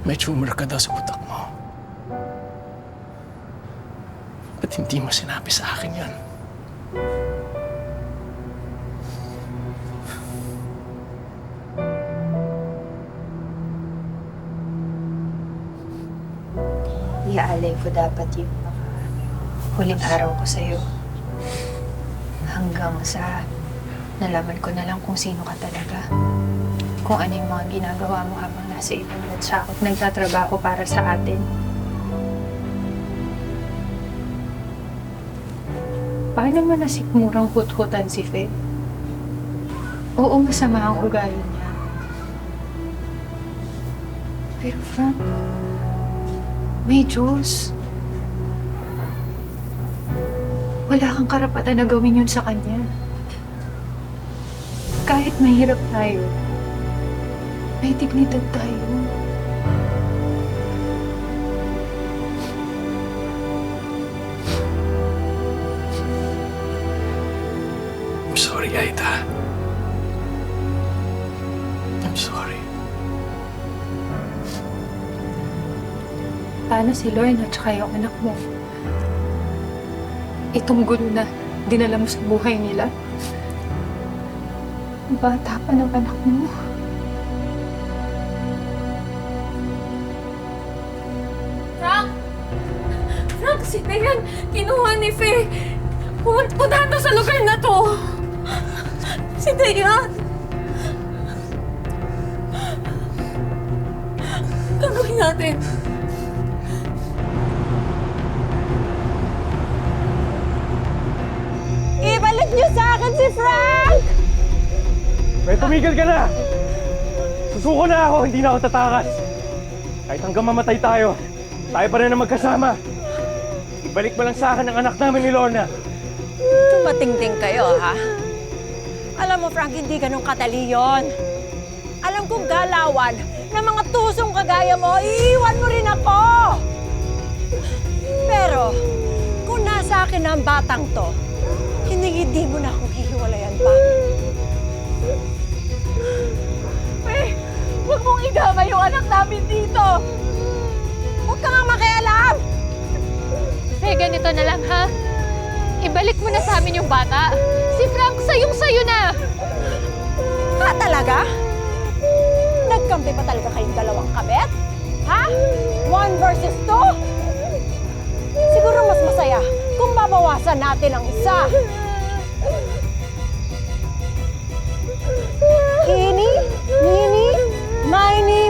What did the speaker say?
May tumor ka daw sa utak mo. Ba't hindi mo sinabi sa akin yun? Iaalay ko dapat yung huling araw ko sa'yo. Hanggang sa nalaman ko na lang kung sino ka talaga. Kung ano yung mga ginagawa mo habang nasa ibang bansa at nagtatrabaho para sa atin. Paano mo nasikmurang hut-hutan si Fe? Oo, masama ang ugali niya. Pero Frank, may Diyos. Wala kang karapatan na gawin yun sa kanya. Kahit mahirap tayo, may dignidad tayo. I'm sorry, Aida. I'm sorry. Paano si Lorna at saka yung anak mo? Itong gulo na dinala mo sa buhay nila? Ang bata pa ng anak mo. Frank! Frank, si Dayan! Kinuha ni Faye! Puntahan to sa lugar na to! Si Dayan! Gagawin natin! Ibalik niyo sa akin si Frank! May tumigil ka na! Susuko na ako, hindi na ako tatakas. Kahit hanggang mamatay tayo, tayo pa rin na magkasama. Ibalik mo lang sa akin ang anak namin ni Lorna. Tumating-ting kayo, ha? Alam mo, Frank, hindi ganun katali yun. Alam kong galawan ng mga tusong kagaya mo, iiwan mo rin ako! Pero, kung nasa akin ang batang to, hindi mo na akong hihiwalayan pa. Faye! Huwag mong idama yung anak namin dito! Huwag ka nga makialam! Faye, ganito na lang, ha? Ibalik mo na sa amin yung bata. Si Frank, sayong-sayo na! Talaga? Nagkampi pa talaga kayong dalawang kabet? Ha? 1 versus 2? Siguro mas masaya kung babawasan natin ang isa. Eeny, meeny, miny,